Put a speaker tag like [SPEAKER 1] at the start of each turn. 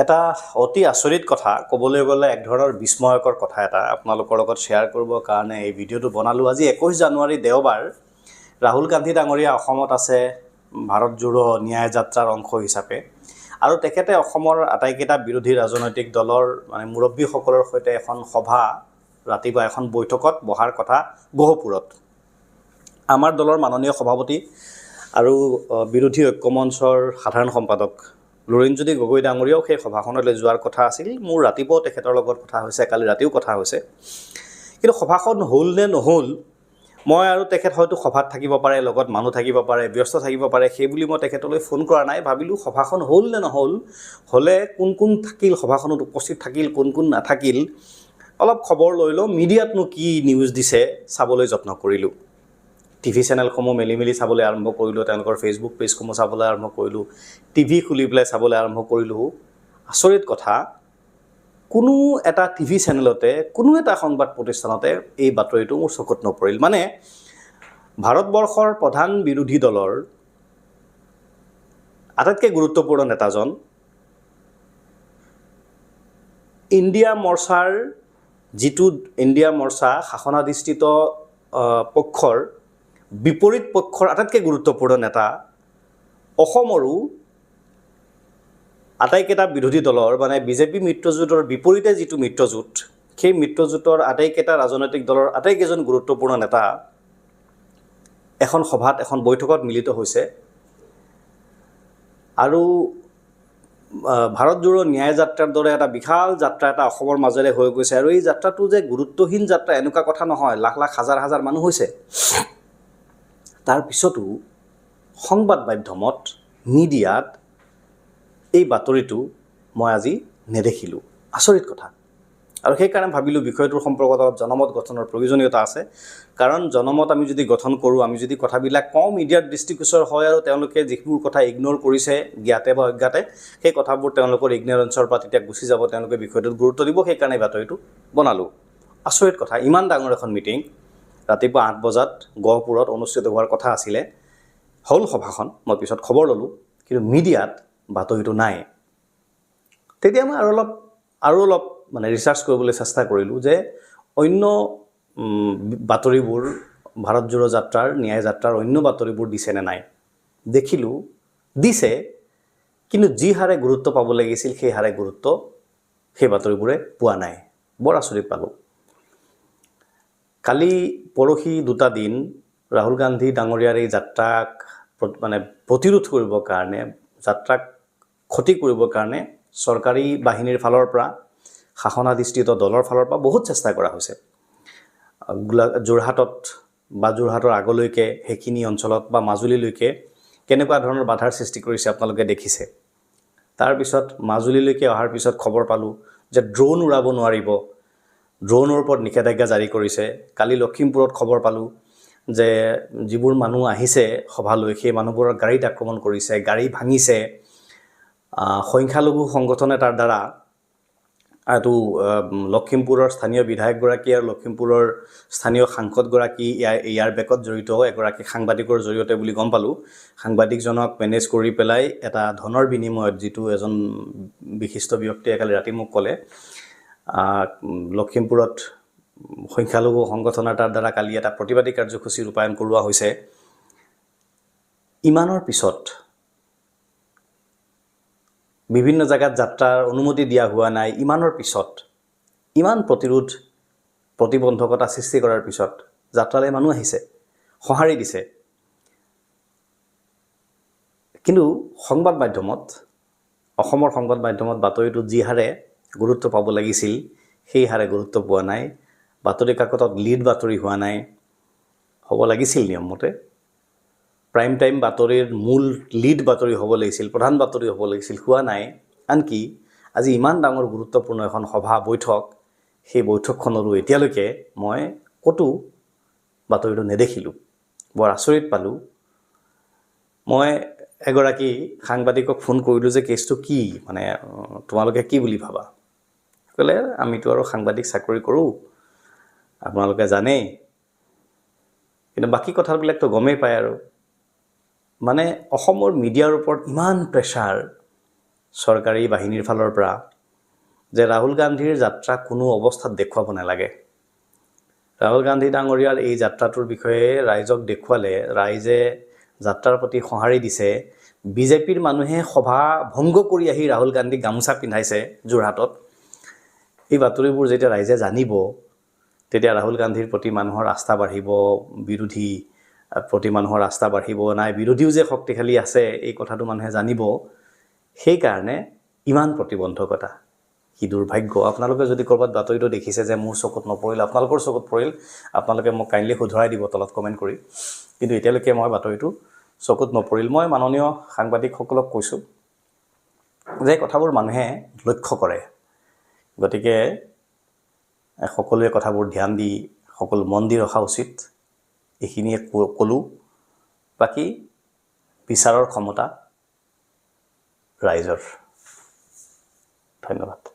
[SPEAKER 1] এটা অতি আচৰিত কথা ক'বলৈ গ'লে এক ধৰণৰ বিস্ময়কৰ কথা এটা আপোনালোকৰ লগত শ্বেয়াৰ কৰিবৰ কাৰণে এই ভিডিঅ'টো বনালোঁ। আজি 21 জানুৱাৰী দেওবাৰ। ৰাহুল গান্ধী ডাঙৰীয়া অসমত আছে ভাৰত জোড়ো ন্যায় যাত্ৰাৰ অংশ হিচাপে, আৰু তেখেতে অসমৰ আটাইকেইটা বিৰোধী ৰাজনৈতিক দলৰ মুৰব্বীসকলৰ সৈতে এখন সভা, ৰাতিপুৱা এখন বৈঠকত বহাৰ কথা গহপুৰত। আমাৰ দলৰ মাননীয় সভাপতি আৰু বিৰোধী ঐক্যমঞ্চৰ সাধাৰণ সম্পাদক লুৰিণজ্যোতি গগৈ ডাঙৰীয়াও সেই সভাখনলৈ যোৱাৰ কথা আছিল। মোৰ ৰাতিপুৱাও তেখেতৰ লগত কথা হৈছে, কালি ৰাতিও কথা হৈছে, কিন্তু সভাখন হ'ল নে নহ'ল, মই আৰু তেখেত হয়তো সভাত থাকিব পাৰে, লগত মানুহ থাকিব পাৰে, ব্যস্ত থাকিব পাৰে, সেই বুলি মই তেখেতলৈ ফোন কৰা নাই। ভাবিলোঁ সভাখন হ'ল নে নহ'ল, হ'লে কোন কোন থাকিল, সভাখনত উপস্থিত থাকিল, কোন কোন নাথাকিল, অলপ খবৰ লৈ লওঁ। মিডিয়াতনো কি নিউজ দিছে চাবলৈ যত্ন কৰিলোঁ। টিভি চেনেলসমূহ মেলি চাবলৈ আৰম্ভ কৰিলোঁ, তেওঁলোকৰ ফেচবুক পেজসমূহ চাবলৈ আৰম্ভ কৰিলোঁ, টিভি খুলি পেলাই চাবলৈ আৰম্ভ কৰিলোঁ। আচৰিত কথা, কোনো এটা টিভি চেনেলতে, কোনো এটা সংবাদ প্ৰতিষ্ঠানতে এই বাতৰিটো মোৰ চকুত নপৰিল। মানে ভাৰতবৰ্ষৰ প্ৰধান বিৰোধী দলৰ আটাইতকৈ গুৰুত্বপূৰ্ণ নেতাজন, ইণ্ডিয়া মৰ্চাৰ যিটো ইণ্ডিয়া মৰ্চা শাসনাধিষ্ঠিত পক্ষৰ বিপৰীত পক্ষৰ আটাইতকৈ গুৰুত্বপূৰ্ণ নেতা, অসমৰো আটাইকেইটা বিৰোধী দলৰ মানে বিজেপি মিত্ৰজোঁটৰ বিপৰীতে যিটো মিত্ৰজোঁট, সেই মিত্ৰজোঁটৰ আটাইকেইটা ৰাজনৈতিক দলৰ আটাইকেইজন গুৰুত্বপূৰ্ণ নেতা এখন সভাত, এখন বৈঠকত মিলিত হৈছে। আৰু ভাৰত জোড়ো ন্যায় যাত্ৰাৰ দৰে এটা বিশাল যাত্ৰা এটা অসমৰ মাজেৰে হৈ গৈছে। আৰু এই যাত্ৰাটো যে গুৰুত্বহীন যাত্ৰা এনেকুৱা কথা নহয়, লাখ লাখ হাজাৰ হাজাৰ মানুহ হৈছে। তাৰ পিছতো সংবাদ মাধ্যমত, মিডিয়াত এই বাতৰিটো মই আজি নেদেখিলোঁ। আচৰিত কথা। আৰু সেইকাৰণে ভাবিলোঁ বিষয়টোৰ সম্পৰ্কত অলপ জনমত গঠনৰ প্ৰয়োজনীয়তা আছে। কাৰণ জনমত আমি যদি গঠন কৰোঁ, আমি যদি কথাবিলাক কওঁ, মিডিয়াৰ দৃষ্টিগোচৰ হয়, আৰু তেওঁলোকে যিবোৰ কথা ইগন'ৰ কৰিছে জ্ঞাতে বা অজ্ঞাতে, সেই কথাবোৰ তেওঁলোকৰ ইগন'ৰেঞ্চৰ পৰা তেতিয়া গুচি যাব, তেওঁলোকে বিষয়টোত গুৰুত্ব দিব। সেইকাৰণে বাতৰিটো বনালোঁ। আচৰিত কথা, ইমান ডাঙৰ এখন মিটিং ৰাতিপুৱা 8 বজাত গহপুৰত অনুষ্ঠিত হোৱাৰ কথা আছিলে। হ'ল সভাখন, মই পিছত খবৰ ল'লোঁ, কিন্তু মিডিয়াত বাতৰিটো নাই। তেতিয়া মই আৰু অলপ মানে ৰিচাৰ্চ কৰিবলৈ চেষ্টা কৰিলোঁ যে অন্য বাতৰিবোৰ, ভাৰত জোড়ো যাত্ৰাৰ, ন্যায় যাত্ৰাৰ অন্য বাতৰিবোৰ দিছেনে নাই। দেখিলোঁ দিছে, কিন্তু যি হাৰে গুৰুত্ব পাব লাগিছিল সেই হাৰে গুৰুত্ব সেই বাতৰিবোৰে পোৱা নাই। বৰ আচৰিত পালোঁ। কালি পৰহি 2টা দিন ৰাহুল গান্ধী ডাঙৰীয়াৰ এই যাত্ৰাক মানে প্ৰতিৰোধ কৰিবৰ কাৰণে, যাত্ৰাক ক্ষতি কৰিবৰ কাৰণে চৰকাৰী বাহিনীৰ ফালৰ পৰা, শাসনাধিষ্ঠিত দলৰ ফালৰ পৰা বহুত চেষ্টা কৰা হৈছে। যোৰহাটত বা যোৰহাটৰ আগলৈকে সেইখিনি অঞ্চলত বা মাজুলীলৈকে কেনেকুৱা ধৰণৰ বাধাৰ সৃষ্টি কৰিছে আপোনালোকে দেখিছে। তাৰপিছত মাজুলীলৈকে অহাৰ পিছত খবৰ পালোঁ যে ড্ৰোন উৰাব নোৱাৰিব, ড্ৰোনৰ ওপৰত নিষেধাজ্ঞা জাৰি কৰিছে। কালি লখিমপুৰত খবৰ পালোঁ যে যিবোৰ মানুহ আহিছে সভালৈ, সেই মানুহবোৰৰ গাড়ীত আক্ৰমণ কৰিছে, গাড়ী ভাঙিছে। সংখ্যালঘু সংগঠন এটাৰ দ্বাৰা, আৰু লখিমপুৰৰ স্থানীয় বিধায়কগৰাকী আৰু লখিমপুৰৰ স্থানীয় সাংসদগৰাকী ইয়াৰ বেকত জড়িত, এগৰাকী সাংবাদিকৰ জৰিয়তে বুলি গম পালোঁ। সাংবাদিকজনক মেনেজ কৰি পেলাই এটা ধনৰ বিনিময়ত, যিটো এজন বিশিষ্ট ব্যক্তিয়ে কালি ৰাতি মোক ক'লে, লখিমপুৰত সংখ্যালঘু সংগঠন এটাৰ দ্বাৰা কালি এটা প্ৰতিবাদী কাৰ্যসূচী ৰূপায়ণ কৰোৱা হৈছে। ইমানৰ পিছত, বিভিন্ন জেগাত যাত্ৰাৰ অনুমতি দিয়া হোৱা নাই, ইমানৰ পিছত, ইমান প্ৰতিৰোধ প্ৰতিবন্ধকতা সৃষ্টি কৰাৰ পিছত যাত্ৰালৈ মানুহ আহিছে, সঁহাৰি দিছে। কিন্তু সংবাদ মাধ্যমত, অসমৰ সংবাদ মাধ্যমত বাতৰিটো যি হাৰে গুৰুত্ব পাব লাগিছিল সেই হাৰে গুৰুত্ব পোৱা নাই। বাতৰি কাকতত লিড বাতৰি হোৱা নাই। হ'ব লাগিছিল নিয়মমতে প্ৰাইম টাইম বাতৰিৰ মূল লিড বাতৰি হ'ব লাগিছিল, প্ৰধান বাতৰি হ'ব লাগিছিল, হোৱা নাই। আনকি আজি ইমান ডাঙৰ গুৰুত্বপূৰ্ণ এখন সভা, বৈঠক, সেই বৈঠকখনৰো এতিয়ালৈকে মই ক'তো বাতৰিটো নেদেখিলোঁ। বৰ আচৰিত পালোঁ। মই এগৰাকী সাংবাদিকক ফোন কৰিলোঁ যে কেছটো কি, মানে তোমালোকে কি বুলি ভাবা। ক'লে আমিতো আৰু সাংবাদিক চাকৰি কৰোঁ, আপোনালোকে জানেই, কিন্তু বাকী কথাবিলাকতো গমেই পায়। আৰু মানে অসমৰ মিডিয়াৰ ওপৰত ইমান প্ৰেছাৰ, চৰকাৰী বাহিনীৰ ফালৰ পৰা যে ৰাহুল গান্ধীৰ যাত্ৰা কোনো অৱস্থাত দেখুৱাব নালাগে ৰাহুল গান্ধী ডাঙৰীয়াৰ এই যাত্ৰাটোৰ বিষয়ে ৰাইজক দেখুৱালে ৰাইজে যাত্ৰাৰ প্ৰতি সঁহাৰি দিছে বিজেপিৰ মানুহে সভা ভংগ কৰি আহি ৰাহুল গান্ধীক গামোচা পিন্ধাইছে যোৰহাটত এই বাতৰিবোৰ যেতিয়া ৰাইজে জানিব তেতিয়া ৰাহুল গান্ধীৰ প্ৰতি মানুহৰ আস্থা বাঢ়িব বিৰোধী প্ৰতি মানুহৰ আস্থা বাঢ়িব নাই বিৰোধীও যে শক্তিশালী আছে এই কথাটো মানুহে জানিব সেই কাৰণে ইমান প্ৰতিবন্ধকতা কি দুৰ্ভাগ্য আপোনালোকে যদি কৰবাত বাতৰিটো দেখিছে যে মোৰ চকুত নপৰিল আপোনালোকৰ চকুত পৰিল আপোনালোকে মোক কাইন্ডলি শুধৰাই দিব তলত কমেন্ট কৰি কিন্তু এতিয়ালৈকে মই বাতৰিটো চকুত নপৰিল মই মাননীয় সাংবাদিকসকলক কৈছো যে কথাবোৰ মানুহে লক্ষ্য কৰে গতিকে সকলোৱে কথাবোৰ ধ্যান দি সকলো মন দি ৰখা উচিত এইখিনিয়ে কলো বাকি বিচাৰৰ ক্ষমতা ৰাইজৰ ধন্যবাদ